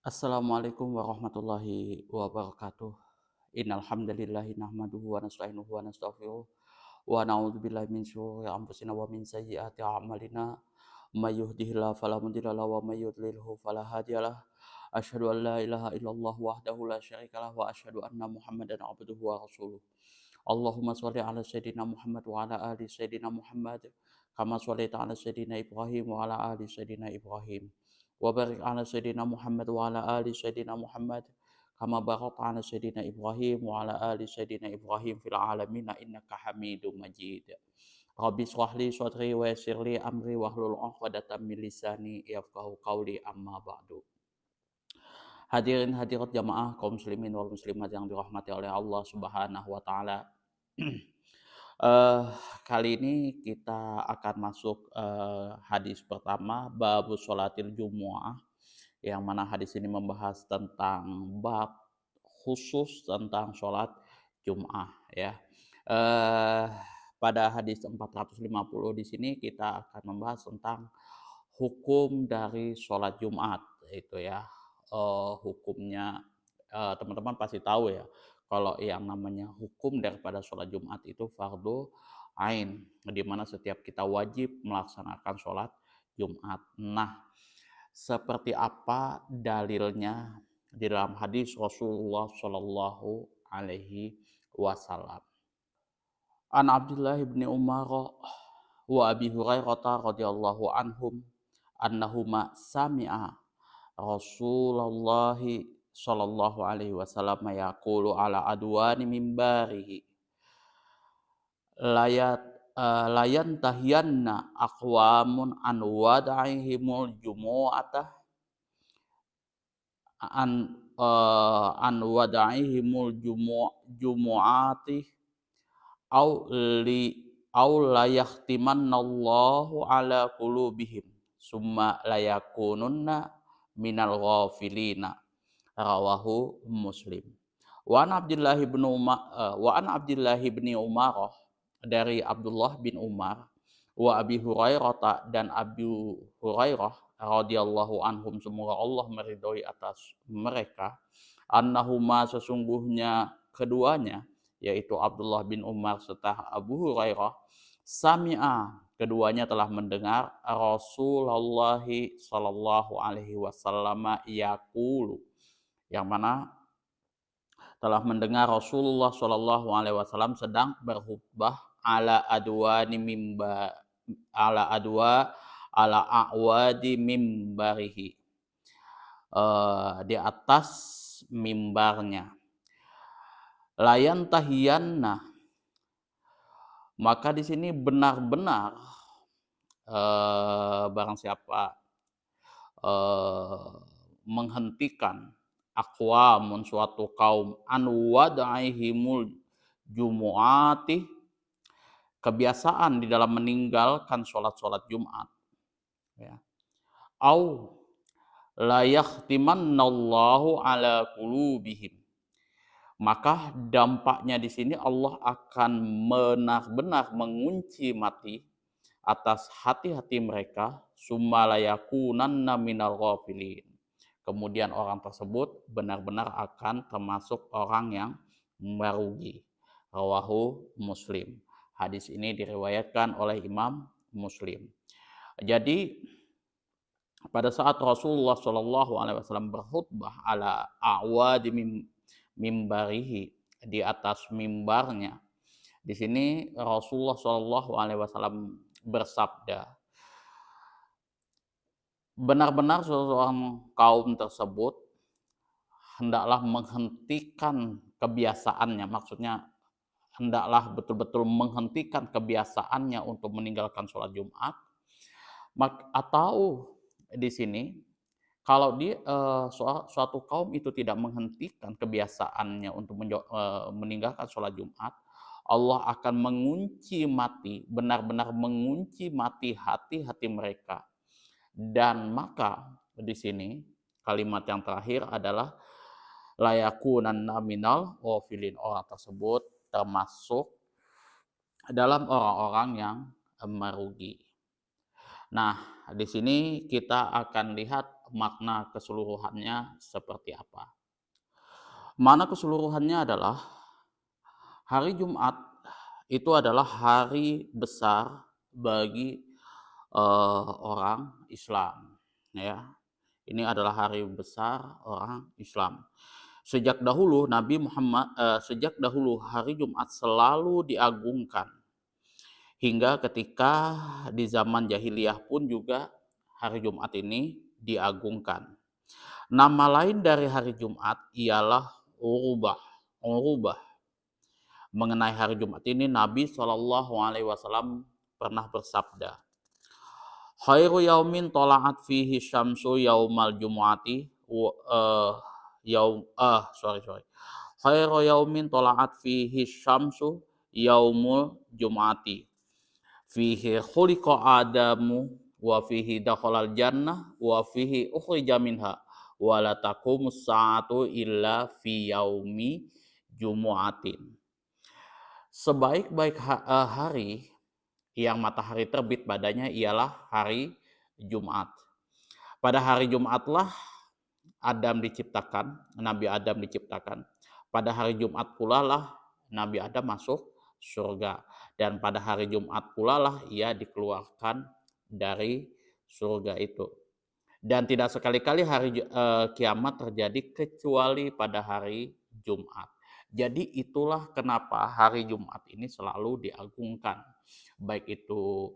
Assalamualaikum warahmatullahi wabarakatuh. Innal hamdalillahi nahmaduhu wa nasta'inuhu wa nastaghfiruh wa na'udzubillahi min syururi anfusina wa min sayyiati a'malina. May yahdihillahu fala mudilla lahu wa may yudlilhu fala hadiyalah. Asyhadu an la ilaha illallah wahdahu la syarikalah wa asyhadu anna Muhammadan abduhu wa rasuluh. Allahumma shalli ala sayyidina Muhammad wa ala ali sayyidina Muhammad kama shallaita ala sayyidina Ibrahim wa ala ali sayyidina Ibrahim. Wa barik ala sayyidina Muhammad wa ala ali sayyidina Muhammad kama barakta ala sayyidina Ibrahim wa ala ali sayyidina Ibrahim fil alamin innaka Hamidum Majid. Rabbi shrah li sadri wa yassir li amri wahlul 'uqdatam min lisani yafqahu qawli amma ba'du. Hadirin hadirat jamaah kaum muslimin wal muslimat yang dirahmati oleh Allah Subhanahu wa taala. Kali ini kita akan masuk hadis pertama babus sholatil jumu'ah, yang mana hadis ini membahas tentang bab khusus tentang sholat Jum'ah ya. Eh, Pada hadis 450 di sini kita akan membahas tentang hukum dari sholat Jumat itu ya. Hukumnya teman-teman pasti tahu ya, kalau yang namanya hukum daripada sholat Jumat itu fardu ain, di mana setiap kita wajib melaksanakan sholat Jumat. Nah, seperti apa dalilnya di dalam hadis Rasulullah Shallallahu Alaihi Wasallam? An Abdullah bin Umar wa Abi Hurairah radhiyallahu anhum annahuma sami'a Rasulullah sallallahu alaihi wasallam yaqulu ala adwani mimbarihi layat layan tahiyanna aqwamun an wada'ihimul jumu'ata an wada'ihimul jumu'ati au la yahtimannallahu ala qulubihim summa layakununna minal ghafilina, rawahu Muslim. Wa an Abdullah bin Umar, dari Abdullah bin Umar, wa Abi Hurairah, dan Abu Hurairah radhiyallahu anhum, semoga Allah meridhoi atas mereka, annahuma, sesungguhnya keduanya, yaitu Abdullah bin Umar serta Abu Hurairah, sami'a, keduanya telah mendengar Rasulullah sallallahu alaihi wasallam yaqulu, yang mana telah mendengar Rasulullah sallallahu alaihi wasallam sedang berkhutbah ala adwani mimba ala adwa ala a'wadi mimbarihi, di atas mimbarnya. Layan tahiyanna, maka di sini benar-benar barang siapa menghentikan aqwamun, suatu kaum, an wadaihimul jumu'ati, kebiasaan di dalam meninggalkan sholat-sholat Jumat ya. Au la yahtimannallahu ala qulubihim, maka dampaknya di sini Allah akan benar-benar mengunci mati atas hati-hati mereka, summa layakunanna minal ghafilin, kemudian orang tersebut benar-benar akan termasuk orang yang merugi, rawahu Muslim. Hadis ini diriwayatkan oleh Imam Muslim. Jadi pada saat Rasulullah Shallallahu Alaihi Wasallam berkhutbah ala a'wadi mimbarihi, di atas mimbarnya, di sini Rasulullah Shallallahu Alaihi Wasallam bersabda, benar-benar seseorang kaum tersebut hendaklah menghentikan kebiasaannya, maksudnya hendaklah betul-betul menghentikan kebiasaannya untuk meninggalkan sholat Jumat, atau di sini kalau suatu kaum itu tidak menghentikan kebiasaannya untuk meninggalkan sholat Jumat, Allah akan mengunci mati, benar-benar mengunci mati hati-hati mereka. Dan maka di sini kalimat yang terakhir adalah layakunanna minal ghafilin, orang tersebut termasuk dalam orang-orang yang merugi. Nah, di sini kita akan lihat makna keseluruhannya seperti apa. Makna keseluruhannya adalah hari Jumat itu adalah hari besar bagi orang Islam, ya. Ini adalah hari besar orang Islam. Sejak dahulu hari Jumat selalu diagungkan. Hingga ketika di zaman jahiliyah pun juga hari Jumat ini diagungkan. Nama lain dari hari Jumat ialah Urubah. Urubah. Mengenai hari Jumat ini Nabi SAW pernah bersabda, khairu yaumin tola'at fihi syamsu yaumal jumu'ati khairu yaumin tola'at fihi syamsu yaumul jumu'ati fihi khuliqa adamu wa fihi dakhalal jannah wa fihi ukhrija minha wa la taqumus saatu illa fi yaumi jumu'atin. Sebaik-baik hari yang matahari terbit padanya ialah hari Jumat. Pada hari Jumatlah Nabi Adam diciptakan. Pada hari Jumat pula lah Nabi Adam masuk surga. Dan pada hari Jumat pula lah ia dikeluarkan dari surga itu. Dan tidak sekali-kali hari kiamat terjadi kecuali pada hari Jumat. Jadi itulah kenapa hari Jumat ini selalu diagungkan. Baik itu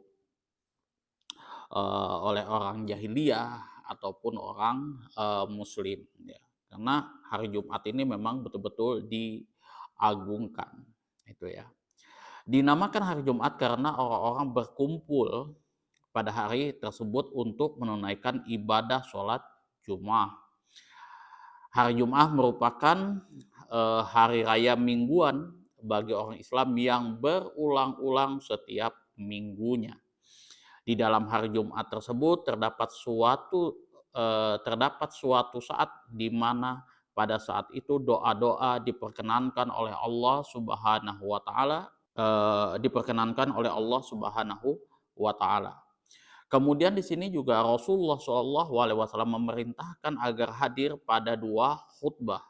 oleh orang jahiliyah ataupun orang muslim. Ya. Karena hari Jumat ini memang betul-betul diagungkan. Itu ya. Dinamakan hari Jumat karena orang-orang berkumpul pada hari tersebut untuk menunaikan ibadah sholat Jumat. Hari Jumat merupakan hari raya mingguan bagi orang Islam yang berulang-ulang setiap minggunya. Di dalam hari Jumat tersebut terdapat suatu saat di mana pada saat itu doa-doa diperkenankan oleh Allah Subhanahu wa taala. Kemudian di sini juga Rasulullah SAW memerintahkan agar hadir pada dua khutbah,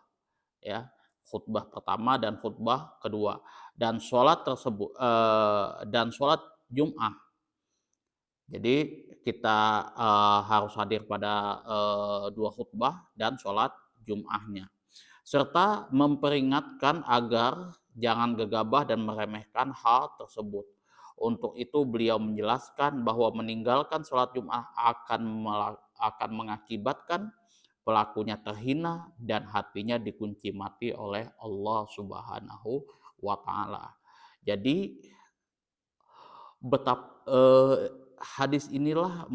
ya, khutbah pertama dan khutbah kedua, dan sholat Jumat. Jadi kita harus hadir pada dua khutbah dan sholat Jumatnya, serta memperingatkan agar jangan gegabah dan meremehkan hal tersebut. Untuk itu beliau menjelaskan bahwa meninggalkan sholat Jumat akan mengakibatkan pelakunya terhina dan hatinya dikunci mati oleh Allah Subhanahu wa taala. Jadi hadis inilah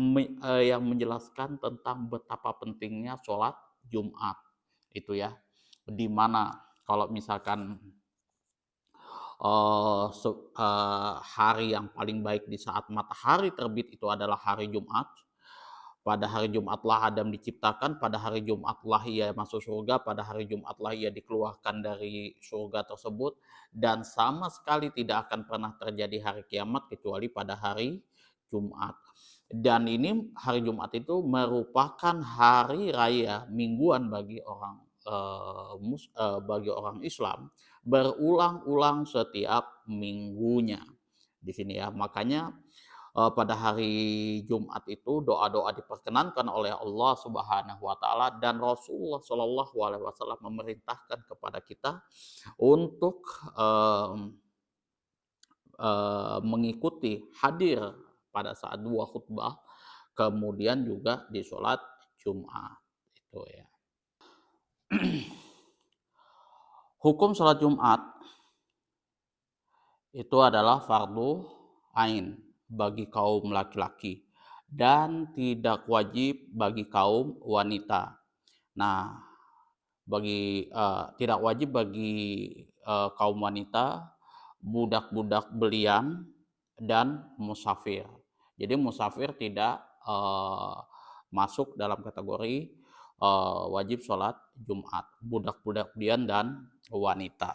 yang menjelaskan tentang betapa pentingnya sholat Jumat. Itu ya. Di mana kalau misalkan hari yang paling baik di saat matahari terbit itu adalah hari Jumat. Pada hari Jumatlah Adam diciptakan, pada hari Jumatlah ia masuk surga, pada hari Jumatlah ia dikeluarkan dari surga tersebut, dan sama sekali tidak akan pernah terjadi hari kiamat kecuali pada hari Jumat. Dan ini hari Jumat itu merupakan hari raya mingguan bagi orang Islam, berulang-ulang setiap minggunya di sini ya. Makanya pada hari Jumat itu doa-doa diperkenankan oleh Allah Subhanahu wa taala, dan Rasulullah SAW memerintahkan kepada kita untuk mengikuti hadir pada saat dua khutbah, kemudian juga di sholat Jumat itu ya. Hukum sholat Jumat itu adalah fardu ain bagi kaum laki-laki dan tidak wajib bagi kaum wanita. Nah, tidak wajib bagi kaum wanita, budak-budak belian, dan musafir. Jadi musafir tidak masuk dalam kategori wajib sholat Jumat, budak-budak belian dan wanita.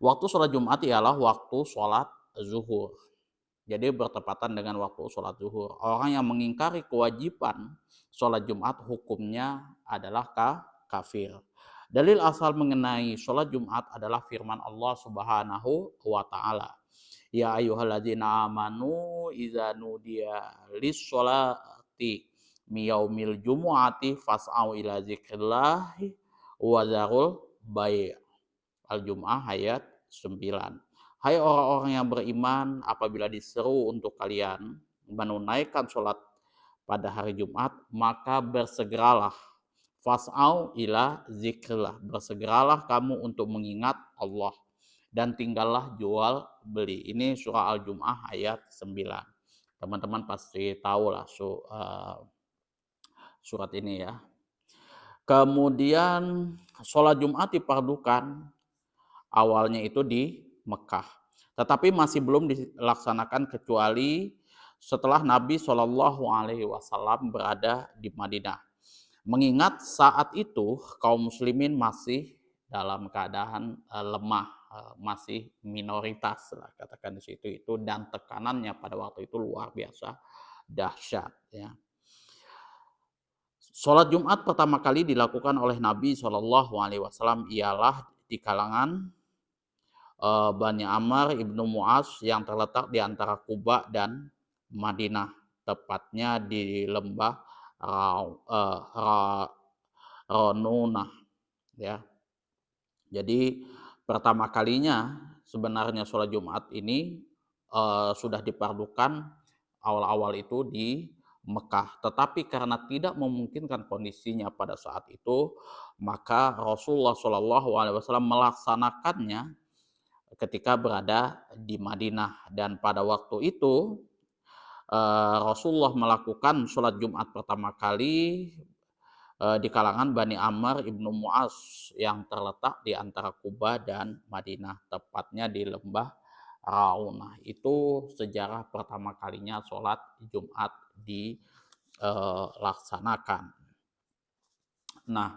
Waktu sholat Jumat ialah waktu sholat zuhur. Jadi bertepatan dengan waktu sholat zuhur. Orang yang mengingkari kewajiban sholat Jumat hukumnya adalah kafir. Dalil asal mengenai sholat Jumat adalah firman Allah Subhanahu wa taala. Ya ayyuhalladzina amanu idza nudiya lis-sholati miyaumil jumu'ati fas'au ila dzikrillahi wa dzarul bai'. Al-Jum'ah ayat 9. Hai orang-orang yang beriman, apabila diseru untuk kalian menunaikan sholat pada hari Jumat, maka bersegeralah. Fas'au ila zikrillah. Bersegeralah kamu untuk mengingat Allah. Dan tinggallah jual beli. Ini surah Al-Jum'ah ayat 9. Teman-teman pasti tahu lah surat ini ya. Kemudian sholat Jumat dipardukan awalnya itu di Mekah. Tetapi masih belum dilaksanakan kecuali setelah Nabi Shallallahu Alaihi Wasallam berada di Madinah. Mengingat saat itu kaum muslimin masih dalam keadaan lemah, masih minoritas lah katakan di situ itu, dan tekanannya pada waktu itu luar biasa dahsyat ya. Sholat Jumat pertama kali dilakukan oleh Nabi Shallallahu Alaihi Wasallam ialah di kalangan Bani Amr ibnu Mu'az yang terletak di antara Kuba dan Madinah, tepatnya di lembah Ronunah ya. Jadi pertama kalinya sebenarnya sholat Jumat ini sudah dipardukan awal-awal itu di Mekah, tetapi karena tidak memungkinkan kondisinya pada saat itu, maka Rasulullah Shallallahu Alaihi Wasallam melaksanakannya ketika berada di Madinah. Dan pada waktu itu Rasulullah melakukan sholat Jumat pertama kali di kalangan Bani Amr ibnu Mu'az yang terletak di antara Kuba dan Madinah, tepatnya di lembah Raunah. Itu sejarah pertama kalinya sholat Jumat dilaksanakan. Nah,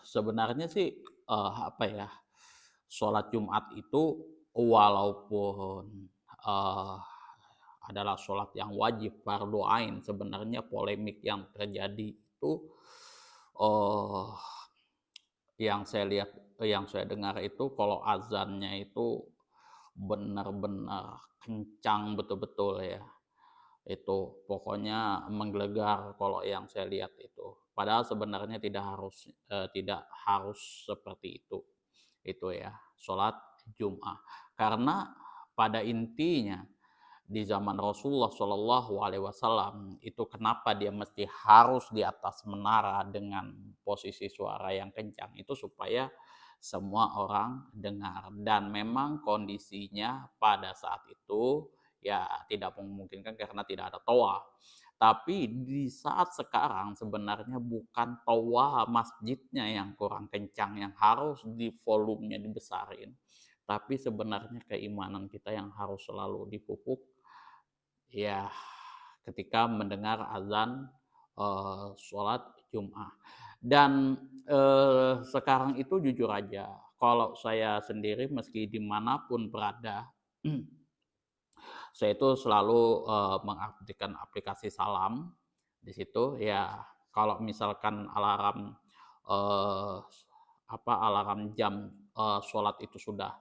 sebenarnya sih apa ya, sholat Jumat itu walaupun adalah sholat yang wajib fardu ain, sebenarnya polemik yang terjadi itu yang saya lihat, yang saya dengar itu kalau azannya itu benar-benar kencang betul-betul ya. Itu pokoknya menggelegar kalau yang saya lihat itu. Padahal sebenarnya tidak harus seperti itu. Itu ya, sholat Jum'ah. Karena pada intinya di zaman Rasulullah Shallallahu Alaihi Wasallam itu kenapa dia mesti harus di atas menara dengan posisi suara yang kencang itu supaya semua orang dengar, dan memang kondisinya pada saat itu ya tidak memungkinkan karena tidak ada toa. Tapi di saat sekarang sebenarnya bukan toa masjidnya yang kurang kencang yang harus di volumenya dibesarin, tapi sebenarnya keimanan kita yang harus selalu dipupuk ya ketika mendengar azan sholat Jum'ah. Dan sekarang itu jujur aja, kalau saya sendiri meski dimanapun berada, saya itu selalu mengaktifkan aplikasi Salam di situ ya. Kalau misalkan alarm jam sholat itu sudah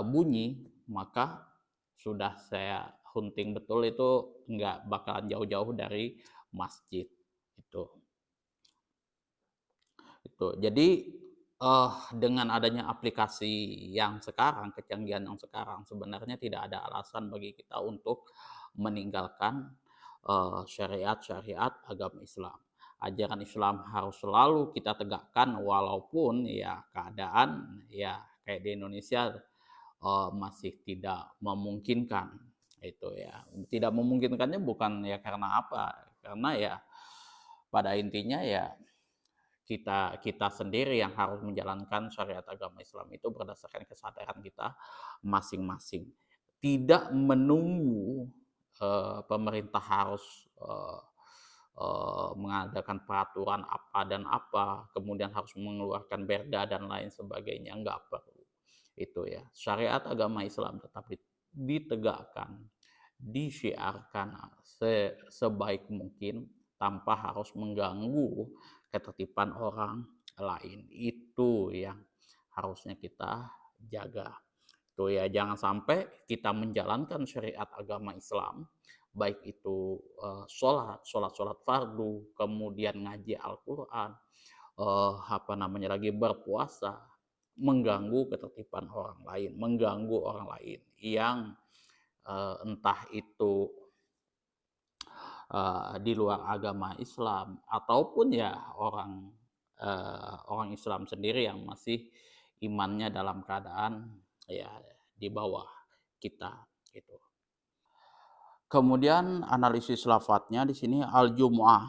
bunyi, maka sudah saya hunting betul itu nggak bakalan jauh-jauh dari masjid itu. Jadi dengan adanya aplikasi yang sekarang, kecanggihan yang sekarang, sebenarnya tidak ada alasan bagi kita untuk meninggalkan syariat-syariat agama Islam. Ajaran Islam harus selalu kita tegakkan walaupun ya keadaan ya kayak di Indonesia masih tidak memungkinkan itu ya. Tidak memungkinkannya bukan ya karena apa? Karena ya pada intinya ya kita sendiri yang harus menjalankan syariat agama Islam itu berdasarkan kesadaran kita masing-masing. Tidak menunggu pemerintah harus mengadakan peraturan apa dan apa, kemudian harus mengeluarkan perda dan lain sebagainya, enggak perlu. Itu ya. Syariat agama Islam tetap ditegakkan, disyiarkan sebaik mungkin, tanpa harus mengganggu ketertiban orang lain. Itu yang harusnya kita jaga. Tuh ya, jangan sampai kita menjalankan syariat agama Islam, baik itu sholat fardu, kemudian ngaji Al-Quran, berpuasa, mengganggu ketertiban orang lain, mengganggu orang lain yang entah itu di luar agama Islam ataupun ya orang Islam sendiri yang masih imannya dalam keadaan ya di bawah kita gitu. Kemudian analisis lafadznya di sini al-jumu'ah,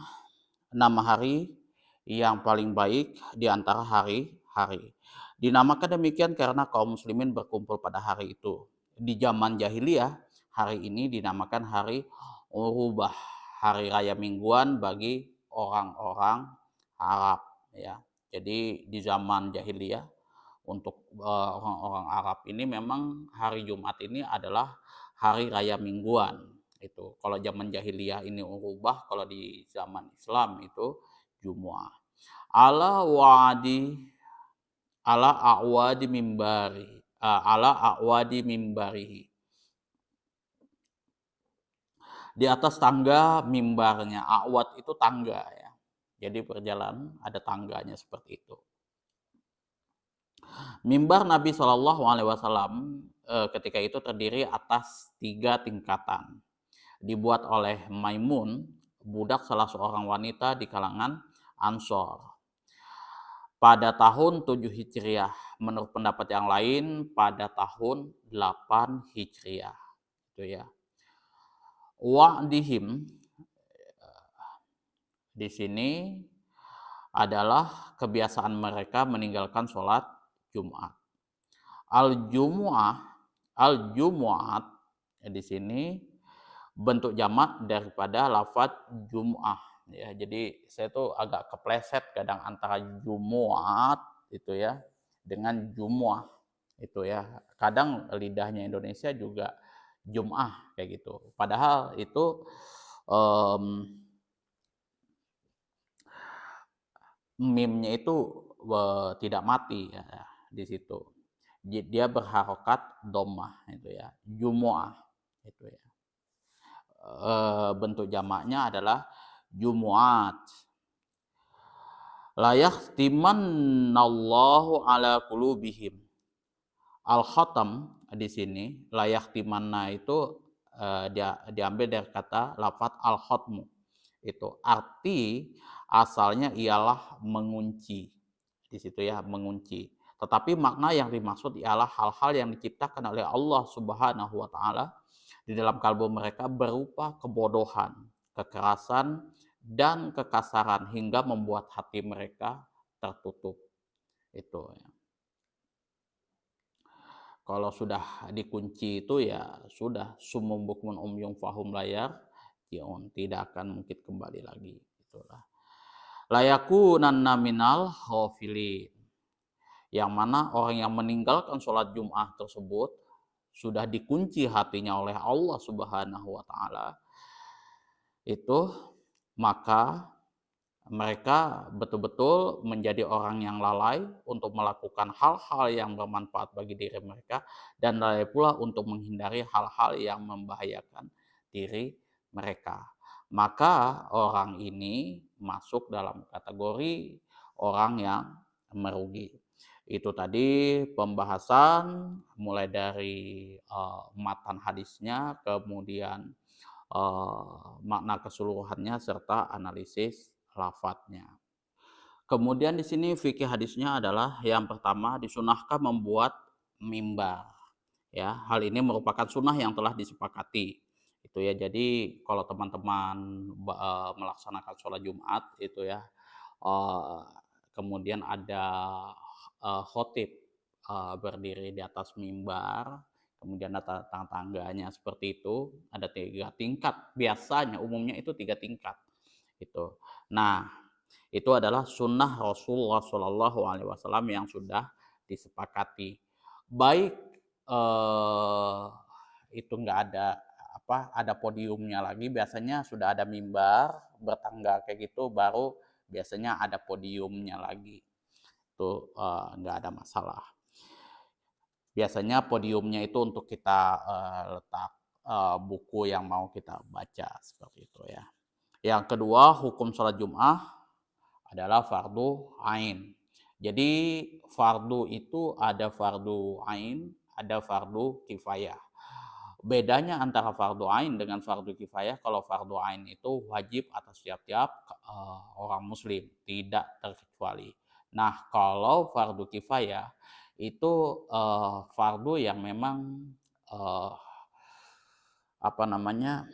nama hari yang paling baik di antara hari-hari. Dinamakan demikian karena kaum muslimin berkumpul pada hari itu. Di zaman jahiliyah, hari ini dinamakan hari Urubah, hari raya mingguan bagi orang-orang Arab ya. Jadi di zaman jahiliyah untuk orang-orang Arab ini memang hari Jumat ini adalah hari raya mingguan. Itu kalau zaman jahiliyah ini Urubah, kalau di zaman Islam itu Jumu'ah. Ala wa'di ala a'wadi mimbari ala a'wadi mimbarihi, di atas tangga mimbarnya. A'wad itu tangga ya, jadi berjalan ada tangganya seperti itu. Mimbar Nabi SAW ketika itu terdiri atas 3 tingkatan, dibuat oleh Maimun, budak salah seorang wanita di kalangan Ansor, pada tahun 7 Hijriah. Menurut pendapat yang lain pada tahun 8 Hijriah. Itu ya. Wa'dihim di sini adalah kebiasaan mereka meninggalkan sholat Jumat. Al-Jumu'ah, al-Jumu'at di sini bentuk jamak daripada lafaz Jum'ah ya. Jadi saya tuh agak kepleset kadang antara Jumu'at itu ya dengan Jumu'ah itu ya. Kadang lidahnya Indonesia juga Jum'ah kayak gitu. Padahal itu mimnya itu tidak mati ya di situ. Dia berharokat dhammah itu ya. Jumu'ah itu ya. Bentuk jamaknya adalah Jumu'at. La yahtimannallahu ala qulubihim. Al-khatam di sini, la yahtimanna itu diambil dari kata lafaz al-khatmu. Itu arti asalnya ialah mengunci. Di situ ya, mengunci. Tetapi makna yang dimaksud ialah hal-hal yang diciptakan oleh Allah Subhanahu wa taala di dalam kalbu mereka berupa kebodohan, kekerasan, dan kekasaran hingga membuat hati mereka tertutup. Itu ya. Kalau sudah dikunci itu ya sudah, sumum bukmun umyum fahum layar jiun, tidak akan mungkin kembali lagi. Itulah. Layakunanna minal ghafilin, yang mana orang yang meninggalkan sholat Jum'ah tersebut sudah dikunci hatinya oleh Allah Subhanahu wa taala, itu maka mereka betul-betul menjadi orang yang lalai untuk melakukan hal-hal yang bermanfaat bagi diri mereka, dan lalai pula untuk menghindari hal-hal yang membahayakan diri mereka. Maka orang ini masuk dalam kategori orang yang merugi. Itu tadi pembahasan mulai dari matan hadisnya, kemudian makna keseluruhannya serta analisis lafadznya. Kemudian di sini fikih hadisnya adalah yang pertama, disunahkan membuat mimbar. Ya, hal ini merupakan sunnah yang telah disepakati. Itu ya. Jadi kalau teman-teman melaksanakan sholat Jumat itu ya, kemudian ada khotib berdiri di atas mimbar, kemudian ada tangganya seperti itu, ada 3 tingkat. Biasanya umumnya itu 3 tingkat. Itu. Nah, itu adalah sunnah Rasulullah SAW yang sudah disepakati. Baik itu nggak ada ada podiumnya lagi, biasanya sudah ada mimbar, bertangga kayak gitu, baru biasanya ada podiumnya lagi. Itu nggak ada masalah. Biasanya podiumnya itu untuk kita letak buku yang mau kita baca, seperti itu ya. Yang kedua, hukum sholat Jum'ah adalah fardu ain. Jadi fardu itu ada fardu ain, ada fardu kifayah. Bedanya antara fardu ain dengan fardu kifayah, kalau fardu ain itu wajib atas tiap-tiap orang muslim, tidak terkecuali. Nah, kalau fardu kifayah itu fardu yang memang uh, apa namanya,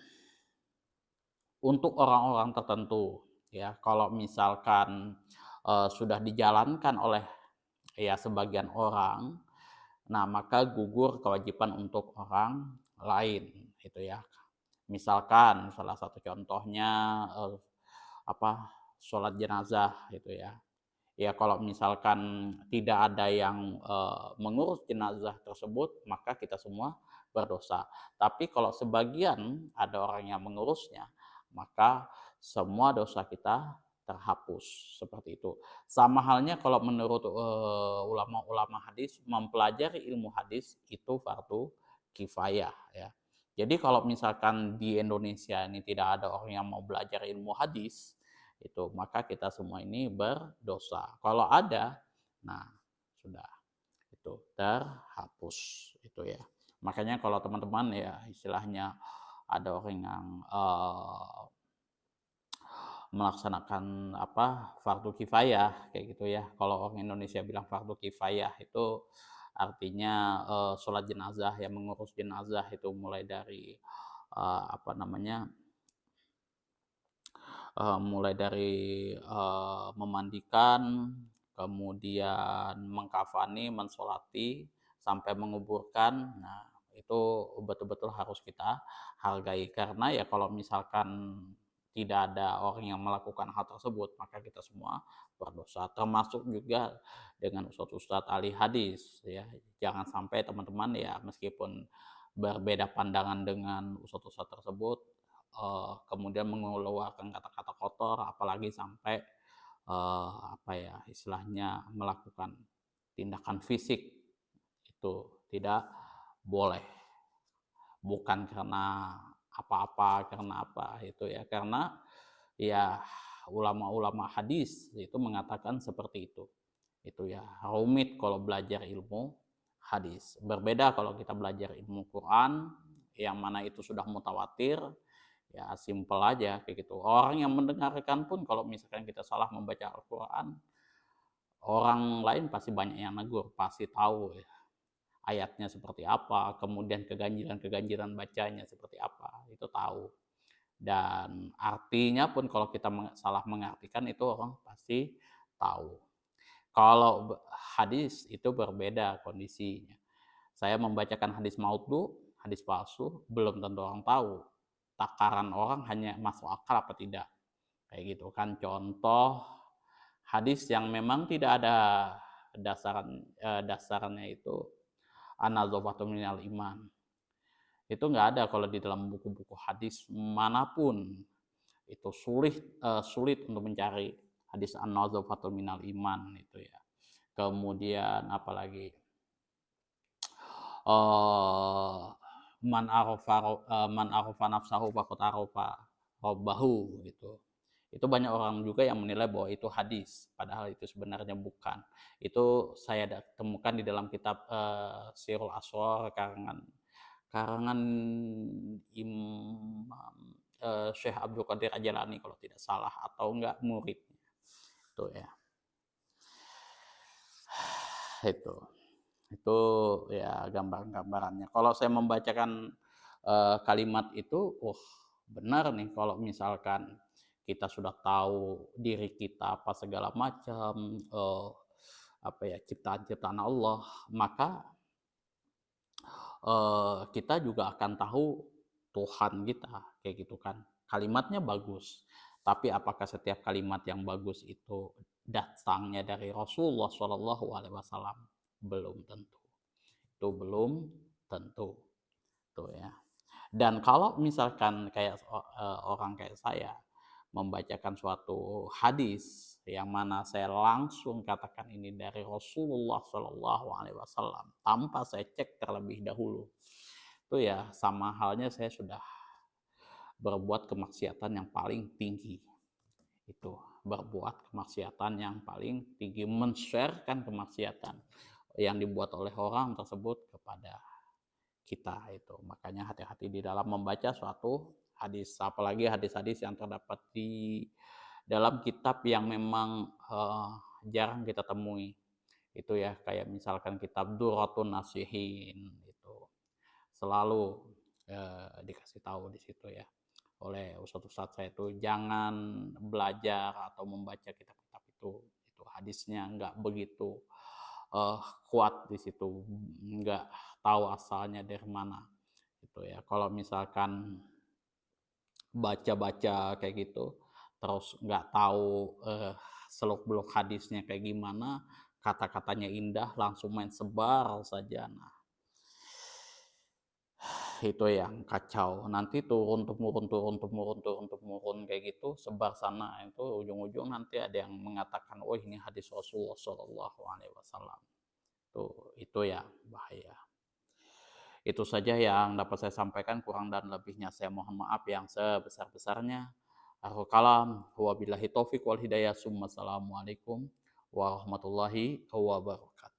untuk orang-orang tertentu ya. Kalau misalkan sudah dijalankan oleh ya sebagian orang, nah maka gugur kewajiban untuk orang lain gitu ya. Misalkan salah satu contohnya apa, sholat jenazah gitu ya. Ya kalau misalkan tidak ada yang mengurus jenazah tersebut, maka kita semua berdosa. Tapi kalau sebagian ada orang yang mengurusnya, maka semua dosa kita terhapus, seperti itu. Sama halnya kalau menurut ulama-ulama hadis, mempelajari ilmu hadis itu fardu kifayah ya. Jadi kalau misalkan di Indonesia ini tidak ada orang yang mau belajar ilmu hadis, itu maka kita semua ini berdosa. Kalau ada, nah sudah itu terhapus itu ya. Makanya kalau teman-teman ya istilahnya ada orang yang melaksanakan fardu kifayah kayak gitu ya. Kalau orang Indonesia bilang fardu kifayah itu artinya sholat jenazah, yang mengurus jenazah itu mulai dari apa namanya, mulai dari memandikan, kemudian mengkafani, mensolati, sampai menguburkan. Nah, itu betul-betul harus kita hargai, karena ya kalau misalkan tidak ada orang yang melakukan hal tersebut, maka kita semua berdosa, termasuk juga dengan ustadz-ustadz ahli hadis ya. Jangan sampai teman-teman ya meskipun berbeda pandangan dengan ustadz-ustadz tersebut, kemudian mengeluarkan kata-kata kotor, apalagi sampai apa ya istilahnya melakukan tindakan fisik, itu tidak boleh. Bukan karena apa-apa, karena apa itu ya, karena ya ulama-ulama hadis itu mengatakan seperti itu ya. Rumit kalau belajar ilmu hadis, berbeda kalau kita belajar ilmu Quran yang mana itu sudah mutawatir. Ya simpel aja kayak gitu. Orang yang mendengarkan pun kalau misalkan kita salah membaca Al-Quran, orang lain pasti banyak yang negur, pasti tahu ya, ayatnya seperti apa, kemudian keganjilan-keganjilan bacanya seperti apa, itu tahu. Dan artinya pun kalau kita salah mengartikan itu orang pasti tahu. Kalau hadis itu berbeda kondisinya. Saya membacakan hadis maudhu, hadis palsu, belum tentu orang tahu. Takaran orang hanya masuk akal apa tidak. Kayak gitu kan. Contoh hadis yang memang tidak ada dasarnya itu an-nadhafatu minal iman. Itu nggak ada kalau di dalam buku-buku hadis manapun. Itu sulit untuk mencari hadis an-nadhafatu minal iman itu ya. Kemudian apalagi uh, man arafa nafsahu faqad arafa rabbahu gitu. Itu banyak orang juga yang menilai bahwa itu hadis, padahal itu sebenarnya bukan. Itu saya temukan di dalam kitab Sirul Asrar karangan karangan Imam Syekh Abdul Qadir Ajalani kalau tidak salah, atau enggak muridnya. Itu ya. Itu ya gambar-gambarannya. Kalau saya membacakan kalimat itu, benar nih kalau misalkan kita sudah tahu diri kita apa segala macam, apa ya, ciptaan-ciptaan Allah, maka kita juga akan tahu Tuhan kita kayak gitu kan. Kalimatnya bagus, tapi apakah setiap kalimat yang bagus itu datangnya dari Rasulullah SAW? Belum tentu. Itu belum tentu. Tuh ya. Dan kalau misalkan kayak orang kayak saya membacakan suatu hadis yang mana saya langsung katakan ini dari Rasulullah Shallallahu Alaihi Wasallam tanpa saya cek terlebih dahulu, itu ya sama halnya saya sudah berbuat kemaksiatan yang paling tinggi. Itu berbuat kemaksiatan yang paling tinggi, men-share-kan kemaksiatan yang dibuat oleh orang tersebut kepada kita itu. Makanya hati-hati di dalam membaca suatu hadis, apalagi hadis-hadis yang terdapat di dalam kitab yang memang jarang kita temui. Itu ya kayak misalkan kitab Durratun Nasihin itu. Selalu dikasih tahu di situ ya oleh ustadz-ustadz saya itu jangan belajar atau membaca kitab-kitab itu hadisnya nggak begitu kuat di situ, nggak tahu asalnya dari mana gitu ya. Kalau misalkan baca-baca kayak gitu terus nggak tahu seluk beluk hadisnya kayak gimana, kata-katanya indah langsung main sebar saja, nah itu yang kacau. Nanti turun kayak gitu, sebar sana, itu ujung-ujung nanti ada yang mengatakan, oh ini hadis Rasulullah Shallallahu Alaihi Wasallam. Itu ya bahaya. Itu saja yang dapat saya sampaikan, kurang dan lebihnya saya mohon maaf yang sebesar-besarnya. Akhirul kalam, wabillahi taufiq wal hidayah, summa assalamualaikum warahmatullahi wabarakatuh.